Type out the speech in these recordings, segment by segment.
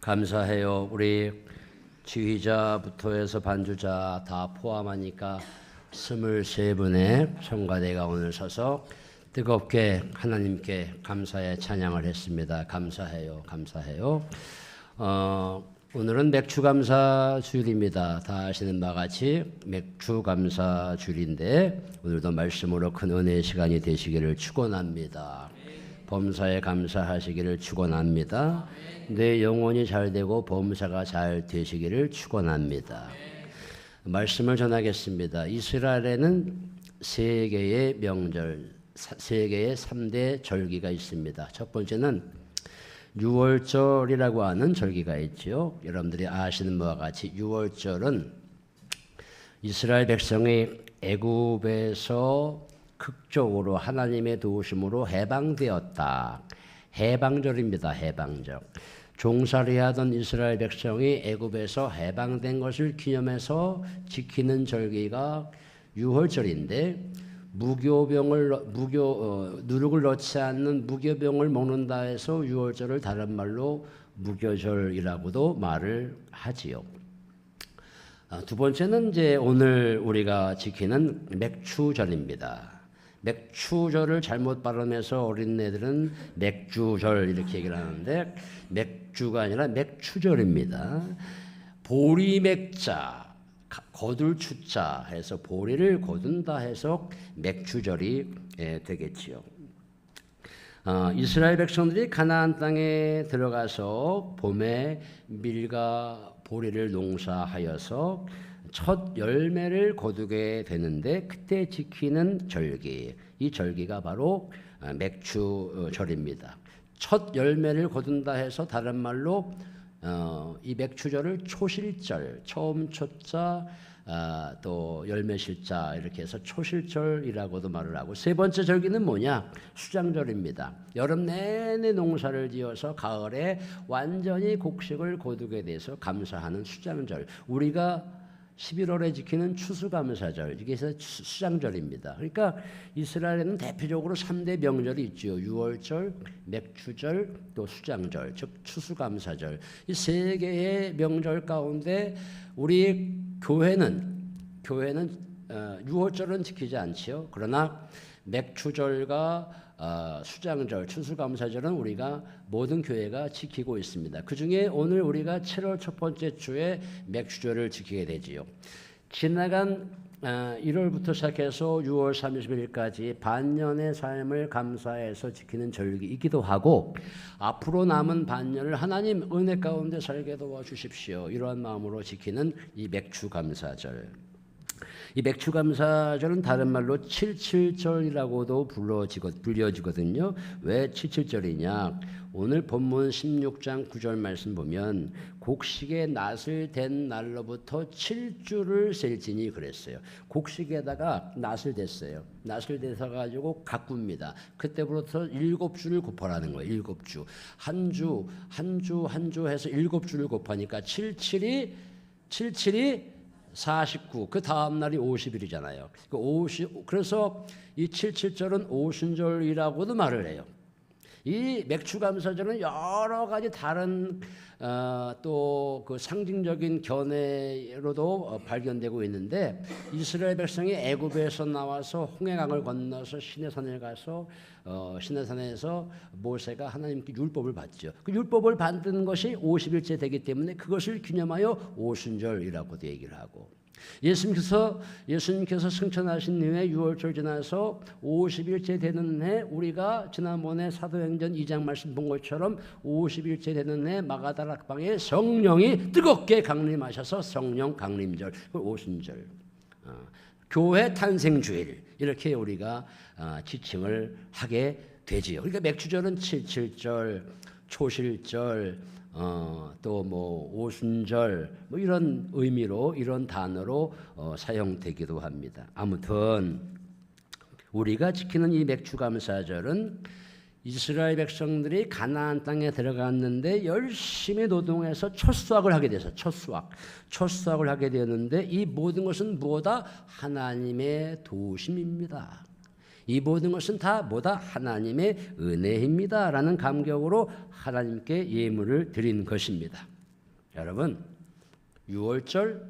감사해요. 우리 지휘자부터 해서 반주자 다 포함하니까 23분의 성가대가 오늘 서서 뜨겁게 하나님께 감사의 찬양을 했습니다. 감사해요. 감사해요. 오늘은 맥주감사 주일입니다. 다 아시는 바와 같이 맥주감사 주일인데 오늘도 말씀으로 큰 은혜의 시간이 되시기를 축원합니다. 범사에 감사하시기를 축원합니다. 내 영혼이 잘 되고 범사가 잘 되시기를 축원합니다. 말씀을 전하겠습니다. 이스라엘에는 세 개의 명절, 세 개의 3대 절기가 있습니다. 첫 번째는 유월절이라고 하는 절기가 있죠. 여러분들이 아시는 바와 같이 유월절은 이스라엘 백성이 애굽에서 극적으로 하나님의 도우심으로 해방되었다. 해방절입니다. 해방절. 종살이하던 이스라엘 백성이 애굽에서 해방된 것을 기념해서 지키는 절기가 유월절인데 누룩을 넣지 않는 무교병을 먹는다 해서 유월절을 다른 말로 무교절이라고도 말을 하지요. 두 번째는 이제 오늘 우리가 지키는 맥추절입니다. 맥추절을 잘못 발음해서 어린애들은 맥주절 이렇게 얘기를 하는데 맥주가 아니라 맥추절입니다. 보리맥자 거둘 추자 해서 보리를 거둔다 해서 맥추절이 되겠지요. 이스라엘 백성들이 가나안 땅에 들어가서 봄에 밀과 보리를 농사하여서 첫 열매를 거두게 되는데 그때 지키는 절기, 이 절기가 바로 맥추절입니다. 첫 열매를 거둔다 해서 다른 말로 이 맥추절을 초실절, 처음 초자 또 열매실자 이렇게 해서 초실절이라고도 말을 하고, 세 번째 절기는 뭐냐? 수장절입니다. 여름 내내 농사를 지어서 가을에 완전히 곡식을 거두게 돼서 감사하는 수장절. 우리가 11월에 지키는 추수감사절, 이게 수장절입니다. 그러니까 이스라엘에는 대표적으로 3대 명절이 있죠. 유월절, 맥추절, 또 수장절, 즉 추수감사절. 이 세 개의 명절 가운데 우리 교회는 유월절은 지키지 않지요. 그러나 맥추절과 수장절, 추수감사절은 우리가 모든 교회가 지키고 있습니다. 그 중에 오늘 우리가 7월 첫 번째 주에 맥추절을 지키게 되지요. 지나간 1월부터 시작해서 6월 31일까지 반년의 삶을 감사해서 지키는 절기이기도 하고, 앞으로 남은 반년을 하나님 은혜 가운데 살게 도와주십시오, 이러한 마음으로 지키는 이 맥추감사절. 이 맥추감사절은 다른 말로 칠칠절이라고도 불려지거든요. 왜 칠칠절이냐? 오늘 본문 16장 9절 말씀 보면 곡식의 낫을 댄 날로부터 7주를 셀지니 그랬어요. 곡식에다가 낫을 댔어요. 낫을 대서 가지고 가꿉니다. 그때부터 7주를 곱하라는 거예요. 7주. 한 주 해서 7주를 곱하니까 77이 49, 그 다음 날이 50일이잖아요. 그래서 이 77절은 오순절이라고도 말을 해요. 이 맥추감사절은 여러 가지 다른 또 그 상징적인 견해로도 발견되고 있는데, 이스라엘 백성이 애굽에서 나와서 홍해강을 건너서 시내산에 가서 시내산에서 모세가 하나님께 율법을 받죠. 그 율법을 받은 것이 50일째 되기 때문에 그것을 기념하여 오순절이라고도 얘기를 하고, 예수님께서 승천하신 후에 6월절 지나서 50일째 되는 해, 우리가 지난번에 사도행전 2장 말씀 본 것처럼 50일째 되는 해 마가다락방에 성령이 뜨겁게 강림하셔서 성령 강림절, 오순절, 교회 탄생주일, 이렇게 우리가 지칭을 하게 되지요. 그러니까 맥추절은 칠칠절, 초실절, 또 뭐 오순절, 뭐 이런 의미로, 이런 단어로 사용되기도 합니다. 아무튼 우리가 지키는 이 맥추감사절은 이스라엘 백성들이 가나안 땅에 들어갔는데 열심히 노동해서 첫 수확을 하게 돼서 첫수확을 하게 되었는데, 이 모든 것은 무엇다? 하나님의 도우심입니다. 이 모든 것은 다 뭐다? 하나님의 은혜입니다 라는 감격으로 하나님께 예물을 드린 것입니다. 여러분, 유월절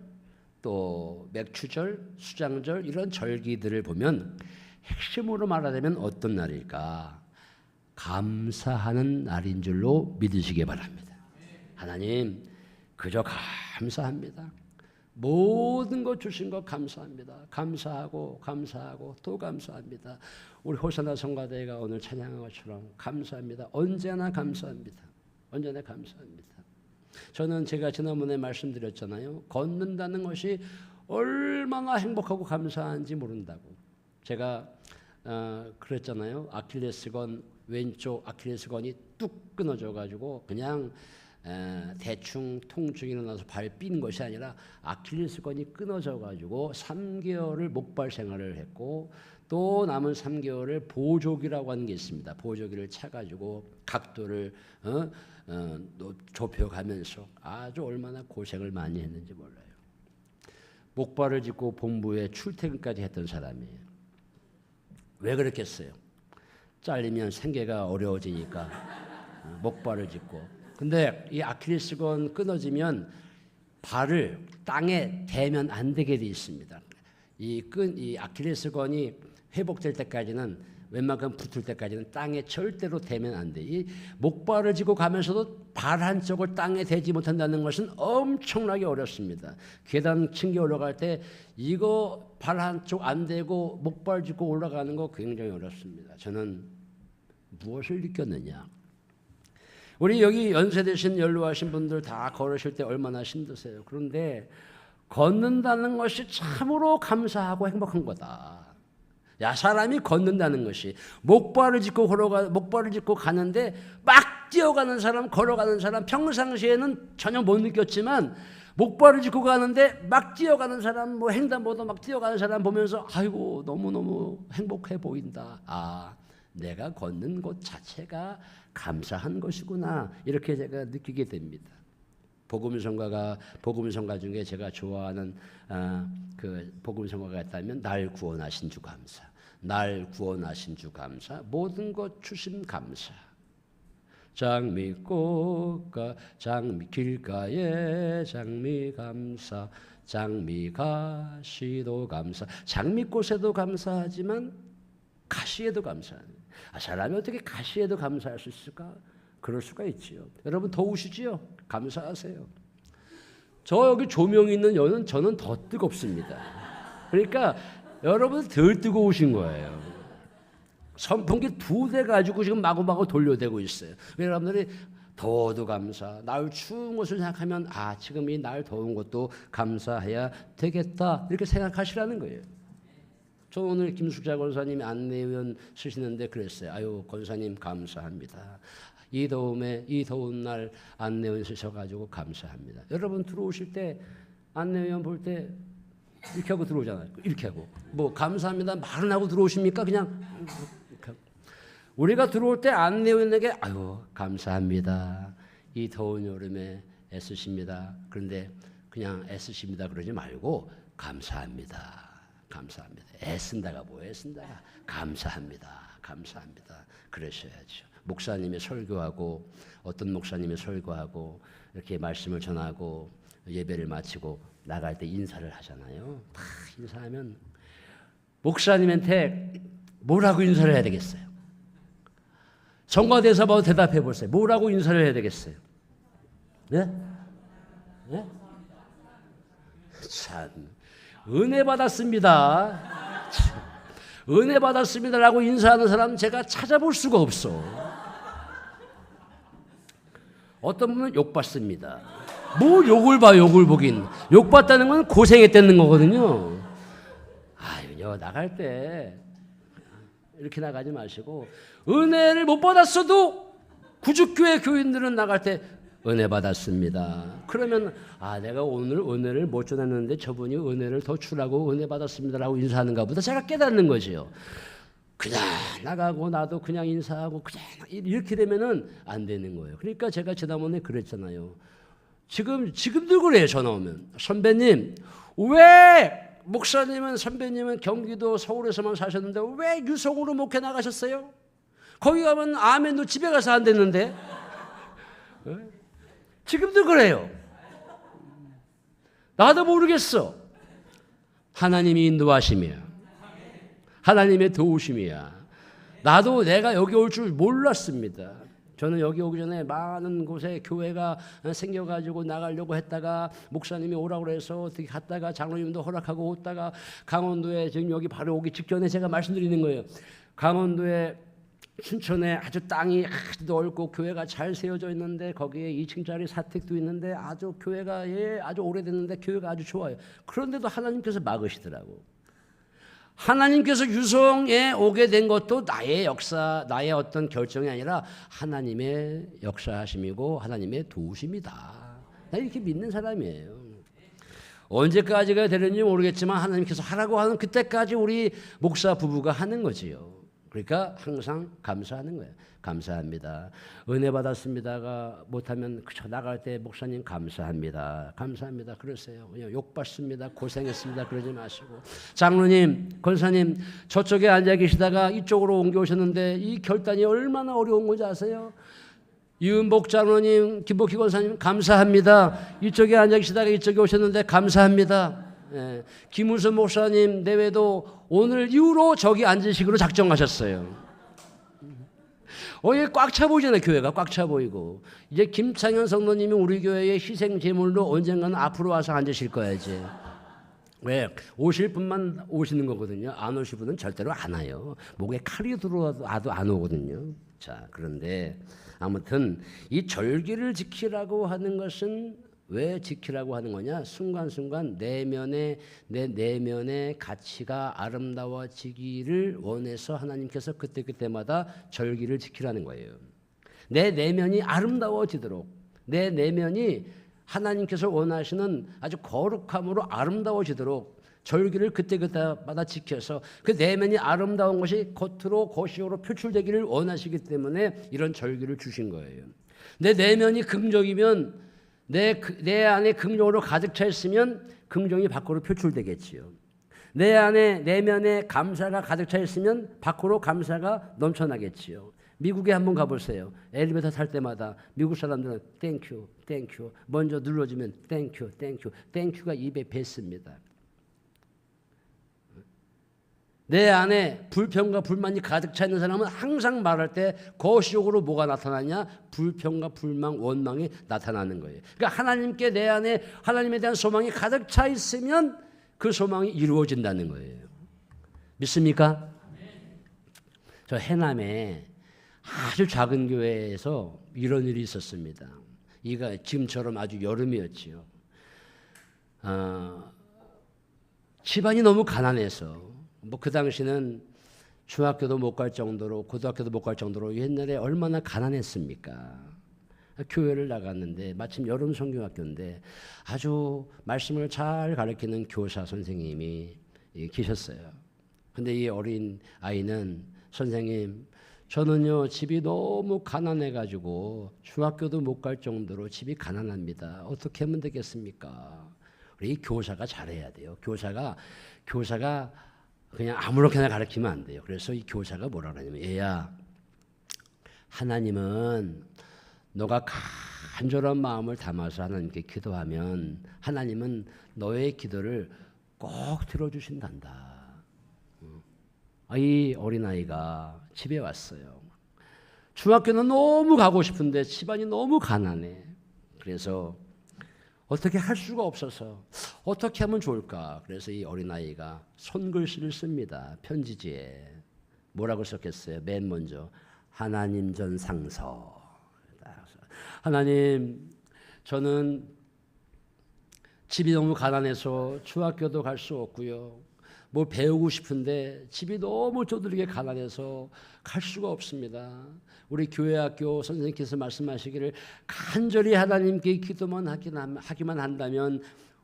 또 맥추절, 수장절 이런 절기들을 보면 핵심으로 말하자면 어떤 날일까? 감사하는 날인 줄로 믿으시기 바랍니다. 하나님, 그저 감사합니다. 모든 것 주신 것 감사합니다. 감사하고 감사하고 또 감사합니다. 우리 호사나 성가대가 오늘 찬양한 것처럼 감사합니다. 언제나 감사합니다. 언제나 감사합니다. 저는 제가 지난번에 말씀드렸잖아요. 걷는다는 것이 얼마나 행복하고 감사한지 모른다고. 제가 그랬잖아요. 아킬레스건, 왼쪽 아킬레스건이 뚝 끊어져 가지고 그냥 대충 통증이 일어나서 발 삔 것이 아니라 아킬레스건이 끊어져 가지고 3개월을 목발 생활을 했고, 또 남은 3개월을 보조기라고 하는 게 있습니다. 보조기를 차가지고 각도를 좁혀가면서 아주 얼마나 고생을 많이 했는지 몰라요. 목발을 짚고 본부에 출퇴근까지 했던 사람이에요. 왜 그렇겠어요? 잘리면 생계가 어려워지니까 목발을 짚고. 근데 이 아킬레스건 끊어지면 발을 땅에 대면 안 되게 돼 있습니다. 이 아킬레스건이 회복될 때까지는, 웬만큼 붙을 때까지는 땅에 절대로 대면 안 돼. 이 목발을 짚고 가면서도 발 한쪽을 땅에 대지 못한다는 것은 엄청나게 어렵습니다. 계단 층기 올라갈 때 이거 발 한쪽 안 대고 목발 짚고 올라가는 거 굉장히 어렵습니다. 저는 무엇을 느꼈느냐? 우리 여기 연세되신 연로하신 분들 다 걸으실 때 얼마나 힘드세요. 그런데 걷는다는 것이 참으로 감사하고 행복한 거다. 야, 사람이 걷는다는 것이 목발을 짚고 가는데 막 뛰어가는 사람, 걸어가는 사람 평상시에는 전혀 못 느꼈지만 목발을 짚고 가는데 막 뛰어가는 사람, 뭐 횡단보도 막 뛰어가는 사람 보면서 아이고 너무너무 행복해 보인다. 아, 내가 걷는 곳 자체가 감사한 것이구나, 이렇게 제가 느끼게 됩니다. 복음성가 중에 제가 좋아하는 그 복음성가가 있다면 날 구원하신 주 감사, 날 구원하신 주 감사, 모든 것 주신 감사. 장미꽃가 길가에 장미 감사, 장미 가시도 감사. 장미꽃에도 감사하지만 가시에도 감사합니다. 사람이 어떻게 가시에도 감사할 수 있을까? 그럴 수가 있지요. 여러분 더우시지요? 감사하세요. 저 여기 조명이 있는 여는 저는 더 뜨겁습니다. 그러니까 여러분 덜 뜨거우신 거예요. 선풍기 2대 가지고 지금 마구마구 돌려대고 있어요. 여러분들이 더워도 감사, 날 추운 것을 생각하면 지금 이 날 더운 것도 감사해야 되겠다, 이렇게 생각하시라는 거예요. 저 오늘 김숙자 권사님이 안내위원 쓰시는데 그랬어요. 아유 권사님 감사합니다. 이 더운 날 안내위원 쓰셔가지고 감사합니다. 여러분 들어오실 때 안내위원 볼 때 이렇게 하고 들어오잖아요. 이렇게 하고 뭐 감사합니다 말은 하고 들어오십니까? 그냥 이렇게 하고. 우리가 들어올 때 안내위원에게 아유 감사합니다. 이 더운 여름에 애쓰십니다. 그런데 그냥 애쓰십니다 그러지 말고 감사합니다. 감사합니다. 애쓴다가 뭐예요? 애쓴다가 감사합니다. 감사합니다. 그러셔야죠. 목사님이 설교하고 어떤 목사님이 설교하고 이렇게 말씀을 전하고 예배를 마치고 나갈 때 인사를 하잖아요. 다 인사하면 목사님한테 뭐라고 인사를 해야 되겠어요? 성가대에서 봐도 대답해 보세요. 뭐라고 인사를 해야 되겠어요? 네? 네? 참 은혜 받았습니다. 은혜 받았습니다라고 인사하는 사람 제가 찾아볼 수가 없어. 어떤 분은 욕 받습니다. 뭐 욕을 봐, 욕을 보긴. 욕 받다는 건 고생했다는 거거든요. 아유, 나갈 때 이렇게 나가지 마시고 은혜를 못 받았어도 구주교회 교인들은 나갈 때 은혜 받았습니다. 그러면 내가 오늘 은혜를 못 전했는데 저분이 은혜를 더 주라고 은혜 받았습니다라고 인사하는가 보다 제가 깨닫는 거지요. 그냥 나가고 나도 그냥 인사하고 그냥 이렇게 되면은 안 되는 거예요. 그러니까 제가 지난번에 그랬잖아요. 지금도 그래요. 전화 오면 선배님 왜 목사님은 선배님은 경기도 서울에서만 사셨는데 왜 유성으로 목회 나가셨어요? 거기 가면 아멘도 집에 가서 안 됐는데. 지금도 그래요. 나도 모르겠어. 하나님이 인도하심이야. 하나님의 도우심이야. 나도 내가 여기 올 줄 몰랐습니다. 저는 여기 오기 전에 많은 곳에 교회가 생겨가지고 나가려고 했다가 목사님이 오라고 그래서 어떻게 갔다가 장로님도 허락하고 오다가 강원도에 지금 여기 바로 오기 직전에 제가 말씀드리는 거예요. 강원도에 춘천에 아주 땅이 아주 넓고 교회가 잘 세워져 있는데 거기에 2층짜리 사택도 있는데 아주 교회가 아주 오래됐는데 교회가 아주 좋아요. 그런데도 하나님께서 막으시더라고. 하나님께서 유성에 오게 된 것도 나의 역사, 나의 어떤 결정이 아니라 하나님의 역사하심이고 하나님의 도우심이다. 나 이렇게 믿는 사람이에요. 언제까지가 되는지 모르겠지만 하나님께서 하라고 하는 그때까지 우리 목사 부부가 하는 거지요. 그러니까 항상 감사하는 거예요. 감사합니다. 은혜 받았습니다가 못하면 그저 나갈 때 목사님 감사합니다. 감사합니다. 그러세요. 그냥 욕 받습니다. 고생했습니다. 그러지 마시고. 장로님, 권사님 저쪽에 앉아 계시다가 이쪽으로 옮겨오셨는데 이 결단이 얼마나 어려운 건지 아세요? 이은복 장로님, 김복희 권사님 감사합니다. 이쪽에 앉아 계시다가 이쪽에 오셨는데 감사합니다. 예. 김우수 목사님 내외도 오늘 이후로 저기 앉으시기로 작정하셨어요. 이게 꽉 차 보이잖아요. 교회가 꽉 차 보이고. 이제 김창현 성도님이 우리 교회의 희생 제물로 언젠가는 앞으로 와서 앉으실 거야 이제. 왜? 오실 분만 오시는 거거든요. 안 오실 분은 절대로 안 와요. 목에 칼이 들어와도 안 오거든요. 자, 그런데 아무튼 이 절기를 지키라고 하는 것은 왜 지키라고 하는 거냐? 순간순간 내 내면의 가치가 아름다워지기를 원해서 하나님께서 그때마다 절기를 지키라는 거예요. 내 내면이 아름다워지도록, 내 내면이 하나님께서 원하시는 아주 거룩함으로 아름다워지도록 절기를 그때마다 지켜서 그 내면이 아름다운 것이 겉으로 거시로 표출되기를 원하시기 때문에 이런 절기를 주신 거예요. 내 내면이 긍정이면 내 안에 긍정으로 가득 차 있으면 긍정이 밖으로 표출되겠지요. 내 안에 내면에 감사가 가득 차 있으면 밖으로 감사가 넘쳐나겠지요. 미국에 한번 가보세요. 엘리베이터 탈 때마다 미국 사람들은 땡큐, 땡큐 먼저 눌러주면 땡큐, 땡큐, 땡큐가 입에 뱄습니다. 내 안에 불평과 불만이 가득 차 있는 사람은 항상 말할 때 거시적으로 뭐가 나타나냐? 불평과 불만, 원망이 나타나는 거예요. 그러니까 하나님께 내 안에 하나님에 대한 소망이 가득 차 있으면 그 소망이 이루어진다는 거예요. 믿습니까? 저 해남에 아주 작은 교회에서 이런 일이 있었습니다. 이가 지금처럼 아주 여름이었지요. 집안이 너무 가난해서 그 당시는 중학교도 못 갈 정도로 고등학교도 못 갈 정도로 옛날에 얼마나 가난했습니까? 교회를 나갔는데 마침 여름 성경학교인데 아주 말씀을 잘 가르치는 교사 선생님이 계셨어요. 근데 이 어린 아이는 선생님 저는요 집이 너무 가난해가지고 중학교도 못 갈 정도로 집이 가난합니다. 어떻게 하면 되겠습니까? 우리 교사가 잘해야 돼요. 교사가 그냥 아무렇게나 가르치면 안 돼요. 그래서 이 교사가 뭐라 그러냐면 얘야 하나님은 너가 간절한 마음을 담아서 하나님께 기도하면 하나님은 너의 기도를 꼭 들어주신단다. 이 어린아이가 집에 왔어요. 중학교는 너무 가고 싶은데 집안이 너무 가난해. 그래서 어떻게 할 수가 없어서 어떻게 하면 좋을까? 그래서 이 어린아이가 손글씨를 씁니다. 편지지에. 뭐라고 썼겠어요? 맨 먼저 하나님 전상서. 하나님 저는 집이 너무 가난해서 중학교도 갈 수 없고요. 뭐 배우고 싶은데 집이 너무 쪼들게 가난해서 갈 수가 없습니다. 우리 교회학교 선생님께서 말씀하시기를 간절히 하나님께 기도만 하기만 한다면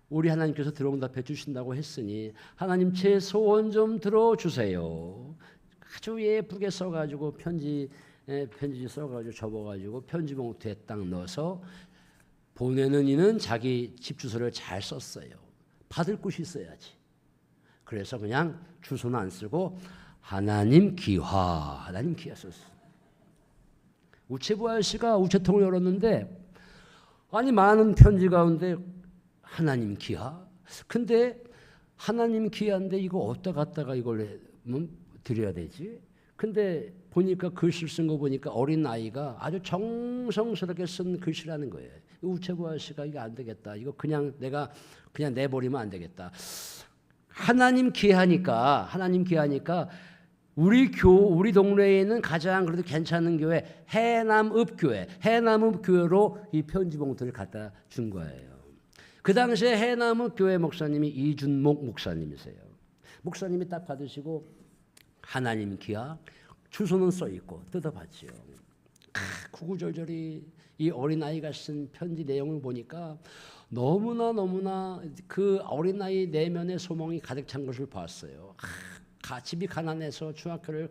우리 하나님께서 들어응답해 주신다고 했으니 하나님 제 소원 좀 들어주세요. 아주 예쁘게 써가지고 편지 써가지고 접어가지고 편지 봉투에 딱 넣어서 보내는 이는 자기 집 주소를 잘 썼어요. 받을 곳이 있어야지. 그래서 그냥 주소는 안 쓰고 하나님 기화 썼어. 우체부 아저씨가 우체통을 열었는데 아니 많은 편지 가운데 하나님 기하? 근데 하나님 기하인데 이거 어디다 갖다가 이걸 드려야 되지? 근데 보니까 글씨를 쓴 거 보니까 어린 아이가 아주 정성스럽게 쓴 글씨라는 거예요. 우체부 아저씨가 이거 안 되겠다. 이거 내가 그냥 내버리면 안 되겠다. 하나님 기하니까 우리 동네에 있는 가장 그래도 괜찮은 교회 해남읍교회로 이 편지 봉투를 갖다 준 거예요. 그 당시에 해남읍교회 목사님이 이준목 목사님이세요. 목사님이 딱 받으시고 하나님 기하 주소는 써 있고 뜯어봤지요. 구구절절히 이 어린아이가 쓴 편지 내용을 보니까 너무나 그 어린아이 내면의 소망이 가득 찬 것을 봤어요. 집이 가난해서 중학교를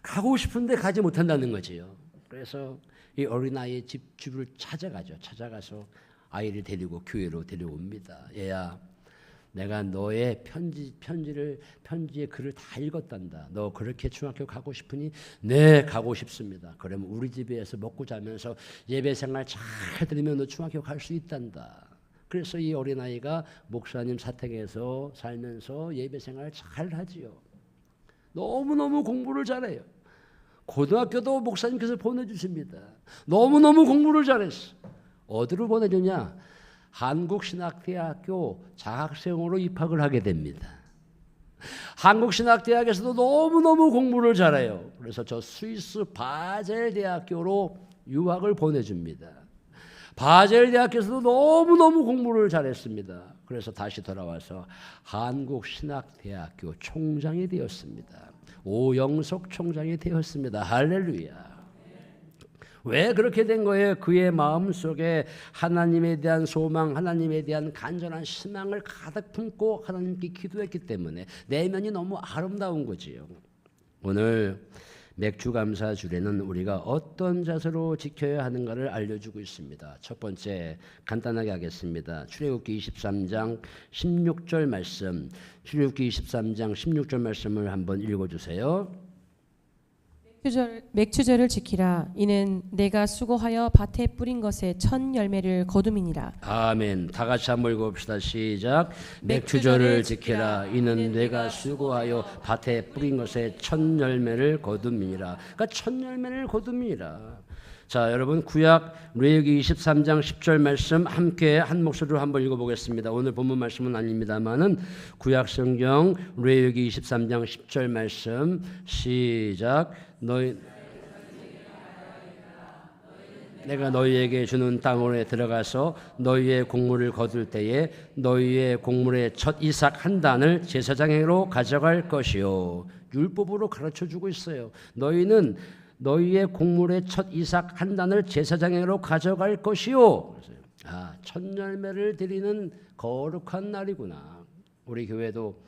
가고 싶은데 가지 못한다는 거지요. 그래서 이 어린아이의 집을 찾아가서 아이를 데리고 교회로 데려옵니다. 얘야, 내가 너의 편지의 글을 다 읽었단다. 너 그렇게 중학교 가고 싶으니? 네, 가고 싶습니다. 그러면 우리 집에서 먹고 자면서 예배 생활 잘 들으면 너 중학교 갈 수 있단다. 그래서 이 어린아이가 목사님 사택에서 살면서 예배 생활 잘 하지요. 너무너무 공부를 잘해요. 고등학교도 목사님께서 보내주십니다. 너무너무 공부를 잘했어. 어디로 보내주냐? 한국신학대학교 장학생으로 입학을 하게 됩니다. 한국신학대학에서도 너무너무 공부를 잘해요. 그래서 저 스위스 바젤 대학교로 유학을 보내줍니다. 바젤 대학에서도 너무너무 공부를 잘했습니다. 그래서 다시 돌아와서 한국신학대학교 총장이 되었습니다. 오영석 총장이 되었습니다. 할렐루야. 왜 그렇게 된 거예요? 그의 마음속에 하나님에 대한 소망, 하나님에 대한 간절한 희망을 가득 품고 하나님께 기도했기 때문에 내면이 너무 아름다운 거지요. 오늘 맥주감사 주례는 우리가 어떤 자세로 지켜야 하는가를 알려주고 있습니다. 첫 번째 간단하게 하겠습니다. 출애굽기 23장 16절 말씀, 출애굽기 23장 16절 말씀을 한번 읽어주세요. 맥추절을 지키라. 이는 내가 수고하여 밭에 뿌린 것의 첫 열매를 거둠이니라. 아멘. 다 같이 한번 읽어봅시다. 시작. 맥추절을 지키라. 이는 내가 수고하여 밭에 뿌린 것의 첫 열매를 거둠이니라. 그러니까 첫 열매를 거둠이니라. 자, 여러분 구약 레위기 23장 10절 말씀 함께 한 목소리로 한번 읽어보겠습니다. 오늘 본문 말씀은 아닙니다만은 구약 성경 레위기 23장 10절 말씀 시작. 내가 너희에게 주는 땅으로 들어가서 너희의 곡물을 거둘 때에 너희의 곡물의 첫 이삭 한 단을 제사장으로 가져갈 것이요. 율법으로 가르쳐주고 있어요. 너희는 너희의 곡물의 첫 이삭 한 단을 제사장으로 가져갈 것이요. 첫 열매를 드리는 거룩한 날이구나. 우리 교회도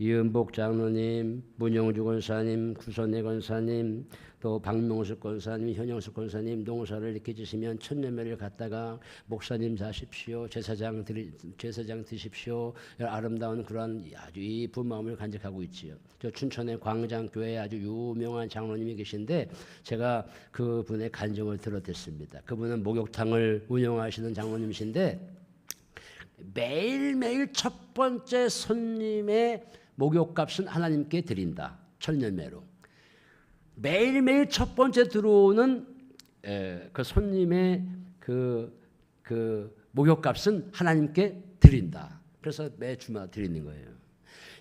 이은복 장로님, 문영주 권사님, 구선혜 권사님, 또 박명수 권사님, 현영수 권사님 농사를 이렇게 지시면 첫 열매를 갖다가 목사님 자십시오, 제사장 드십시오. 아름다운 그런 아주 이쁜 마음을 간직하고 있지요. 저 춘천의 광장교회에 아주 유명한 장로님이 계신데 제가 그분의 간증을 들었댔습니다. 그분은 목욕탕을 운영하시는 장로님이신데 매일매일 첫 번째 손님의 목욕값은 하나님께 드린다. 첫 열매로. 매일매일 첫 번째 들어오는 그 손님의 그 목욕값은 하나님께 드린다. 그래서 매주마다 드리는 거예요.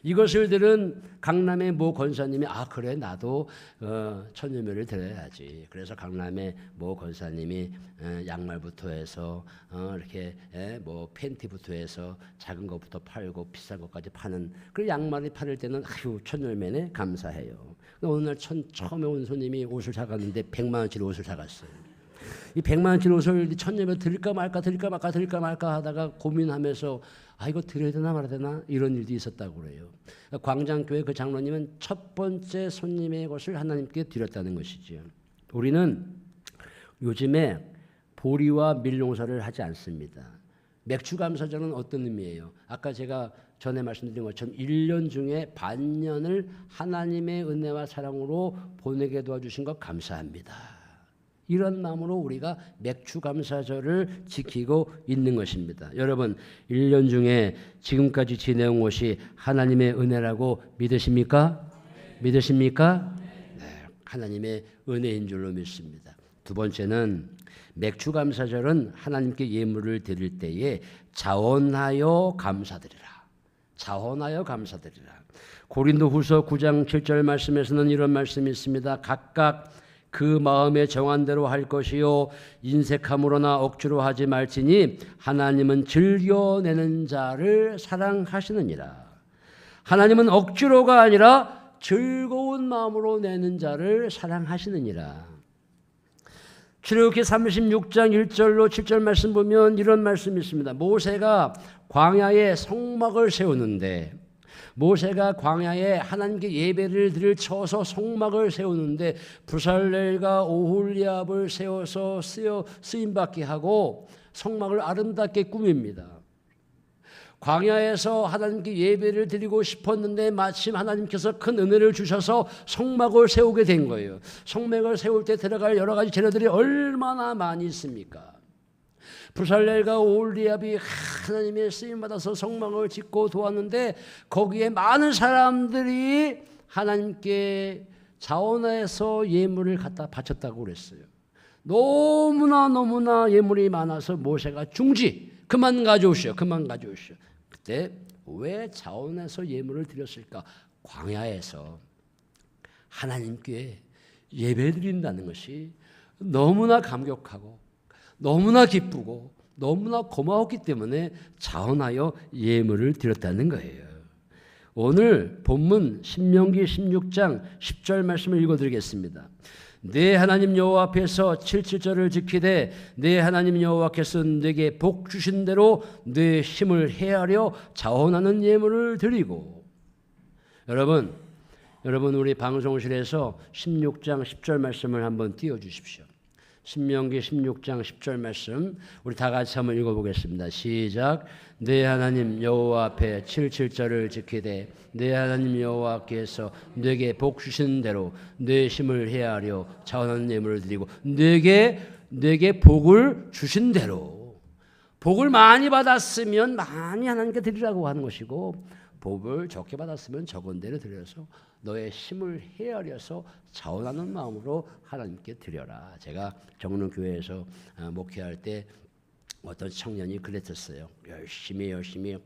이것을 들은 강남의 모 권사님이 그래 나도 첫 열매를 드려야지. 그래서 강남의 모 권사님이 양말부터 해서 이렇게 뭐 팬티부터 해서 작은 것부터 팔고 비싼 것까지 파는 그 양말이 팔을 때는 첫 열매네 감사해요. 어느 날 처음에 온 손님이 옷을 사갔는데 100만 원짜리 옷을 사갔어요. 이 100만 원짜리 옷을 첫 열매 드릴까 말까 하다가 고민하면서 이거 드려야 되나 말아야 되나 이런 일도 있었다고 그래요. 광장교회 그 장로님은 첫 번째 손님의 것을 하나님께 드렸다는 것이지요. 우리는 요즘에 보리와 밀농사를 하지 않습니다. 맥주감사절은 어떤 의미예요? 아까 제가 전에 말씀드린 것처럼 1년 중에 반년을 하나님의 은혜와 사랑으로 보내게 도와주신 것 감사합니다. 이런 마음으로 우리가 맥추감사절을 지키고 있는 것입니다. 여러분 1년 중에 지금까지 지내온 것이 하나님의 은혜라고 믿으십니까? 믿으십니까? 네, 하나님의 은혜인 줄로 믿습니다. 두 번째는 맥추감사절은 하나님께 예물을 드릴 때에 자원하여 감사드리라. 자원하여 감사드리라. 고린도후서 9장 7절 말씀에서는 이런 말씀이 있습니다. 각각 그 마음에 정한 대로 할 것이요 인색함으로나 억지로 하지 말지니 하나님은 즐겨내는 자를 사랑하시느니라. 하나님은 억지로가 아니라 즐거운 마음으로 내는 자를 사랑하시느니라. 출애굽기 36장 1절로 7절 말씀 보면 이런 말씀이 있습니다. 모세가 광야에 성막을 세우는데 모세가 광야에 하나님께 예배를 드릴 쳐서 성막을 세우는데 부살렐과 오홀리압을 세워서 쓰임받게 하고 성막을 아름답게 꾸밉니다. 광야에서 하나님께 예배를 드리고 싶었는데 마침 하나님께서 큰 은혜를 주셔서 성막을 세우게 된 거예요. 성막을 세울 때 들어갈 여러 가지 재료들이 얼마나 많이 있습니까? 부살렐과 오홀리압이 하나님의 쓰임받아서 성막을 짓고 도왔는데 거기에 많은 사람들이 하나님께 자원해서 예물을 갖다 바쳤다고 그랬어요. 너무나 예물이 많아서 모세가 중지 그만 가져오시오. 그때 왜 자원해서 예물을 드렸을까? 광야에서 하나님께 예배드린다는 것이 너무나 감격하고 너무나 기쁘고 너무나 고마웠기 때문에 자원하여 예물을 드렸다는 거예요. 오늘 본문 신명기 16장 10절 말씀을 읽어드리겠습니다. 내 하나님 여호와 앞에서 7절을 지키되 내 하나님 여호와께서 내게 복 주신 대로 내 힘을 헤아려 자원하는 예물을 드리고. 여러분 우리 방송실에서 16장 10절 말씀을 한번 띄워주십시오. 신명기 16장 10절 말씀 우리 다 같이 한번 읽어보겠습니다. 시작. 내 하나님 여호와 앞에 7절을 지키되 내 하나님 여호와께서 내게 복 주신 대로 내 힘을 헤아려 자원하는 예물을 드리고 내게 복을 주신 대로. 복을 많이 받았으면 많이 하나님께 드리라고 하는 것이고 복을 적게 받았으면 적은 대로 드려서 너의 힘을 헤아려서 자원하는 마음으로 하나님께 드려라. 제가 정릉교회에서 목회할 때 어떤 청년이 그랬었어요. 열심히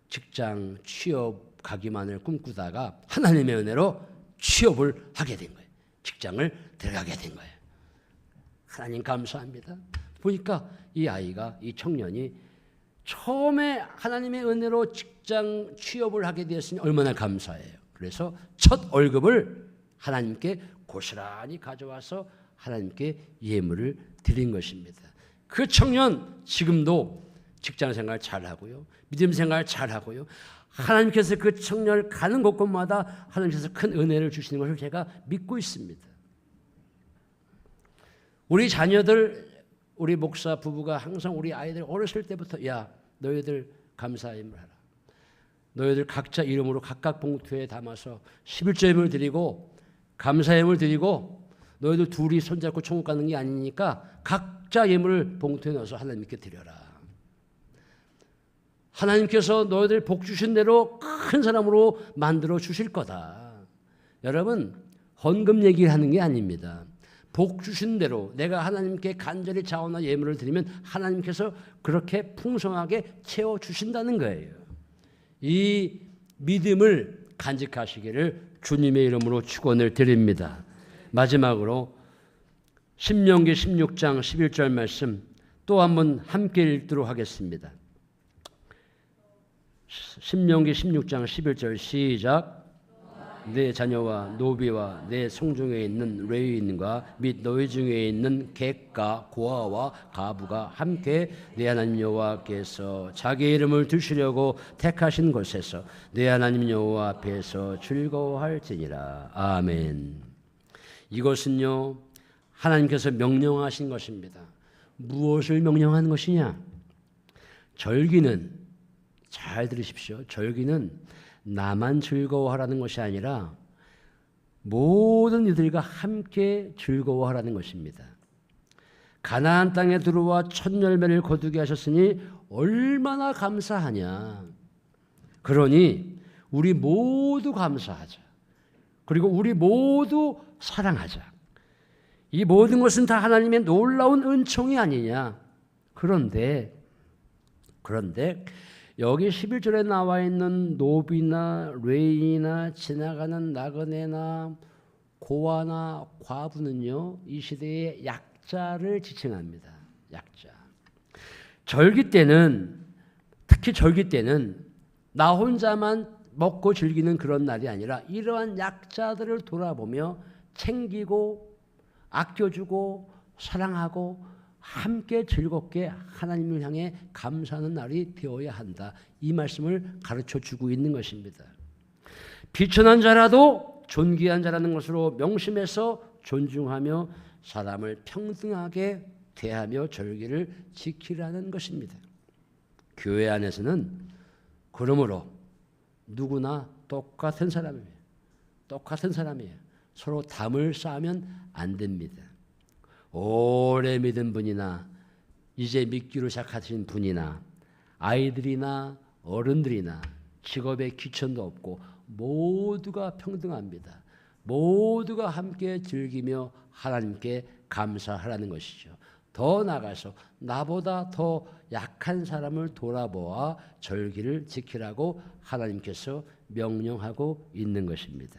직장 취업 가기만을 꿈꾸다가 하나님의 은혜로 취업을 하게 된 거예요. 직장을 들어가게 된 거예요. 하나님 감사합니다. 보니까 이 청년이 처음에 하나님의 은혜로 직장 취업을 하게 되었으니 얼마나 감사해요. 그래서 첫 월급을 하나님께 고스란히 가져와서 하나님께 예물을 드린 것입니다. 그 청년 지금도 직장생활 잘하고요. 믿음생활 잘하고요. 하나님께서 그 청년을 가는 곳곳마다 하나님께서 큰 은혜를 주시는 것을 제가 믿고 있습니다. 우리 자녀들, 우리 목사 부부가 항상 우리 아이들 어렸을 때부터 야 너희들 감사임을 하라. 너희들 각자 이름으로 각각 봉투에 담아서 11조임을 드리고 감사임을 드리고 너희들 둘이 손잡고 천국 가는 게 아니니까 각자 예물을 봉투에 넣어서 하나님께 드려라. 하나님께서 너희들 복 주신 대로 큰 사람으로 만들어 주실 거다. 여러분 헌금 얘기를 하는 게 아닙니다. 복 주신 대로 내가 하나님께 간절히 자원한 예물을 드리면 하나님께서 그렇게 풍성하게 채워주신다는 거예요. 이 믿음을 간직하시기를 주님의 이름으로 축원을 드립니다. 마지막으로 신명기 16장 11절 말씀 또 한번 함께 읽도록 하겠습니다. 신명기 16장 11절 시작. 내 자녀와 노비와 내 성중에 있는 레위인과 및 너희 중에 있는 객과 고아와 가부가 함께 내 하나님 여호와께서 자기 이름을 두시려고 택하신 곳에서 내 하나님 여호와 앞에서 즐거워할지니라. 아멘. 이것은요 하나님께서 명령하신 것입니다. 무엇을 명령한 것이냐? 절기는 잘 들으십시오. 절기는 나만 즐거워하라는 것이 아니라 모든 이들과 함께 즐거워하라는 것입니다. 가나안 땅에 들어와 첫 열매를 거두게 하셨으니 얼마나 감사하냐. 그러니 우리 모두 감사하자. 그리고 우리 모두 사랑하자. 이 모든 것은 다 하나님의 놀라운 은총이 아니냐. 그런데 여기 11절에 나와 있는 노비나 레인이나 지나가는 나그네나 고아나 과부는요, 이 시대의 약자를 지칭합니다. 약자. 절기 때는, 특히 절기 때는 나 혼자만 먹고 즐기는 그런 날이 아니라 이러한 약자들을 돌아보며 챙기고 아껴주고 사랑하고 함께 즐겁게 하나님을 향해 감사하는 날이 되어야 한다. 이 말씀을 가르쳐주고 있는 것입니다. 비천한 자라도 존귀한 자라는 것으로 명심해서 존중하며 사람을 평등하게 대하며 절기를 지키라는 것입니다. 교회 안에서는 그러므로 누구나 똑같은 사람이에요. 서로 담을 쌓으면 안 됩니다. 오래 믿은 분이나 이제 믿기로 시작하신 분이나 아이들이나 어른들이나 직업에 귀천도 없고 모두가 평등합니다. 모두가 함께 즐기며 하나님께 감사하라는 것이죠. 더 나아가서 나보다 더 약한 사람을 돌아보아 절기를 지키라고 하나님께서 명령하고 있는 것입니다.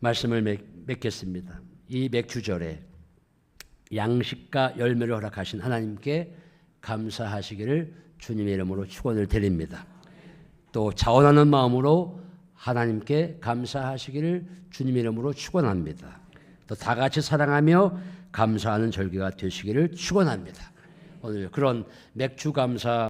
말씀을 맺겠습니다. 이 맥주절에 양식과 열매를 허락하신 하나님께 감사하시기를 주님의 이름으로 축원을 드립니다. 또 자원하는 마음으로 하나님께 감사하시기를 주님의 이름으로 축원합니다. 또 다 같이 사랑하며 감사하는 절기가 되시기를 축원합니다. 오늘 그런 맥주 감사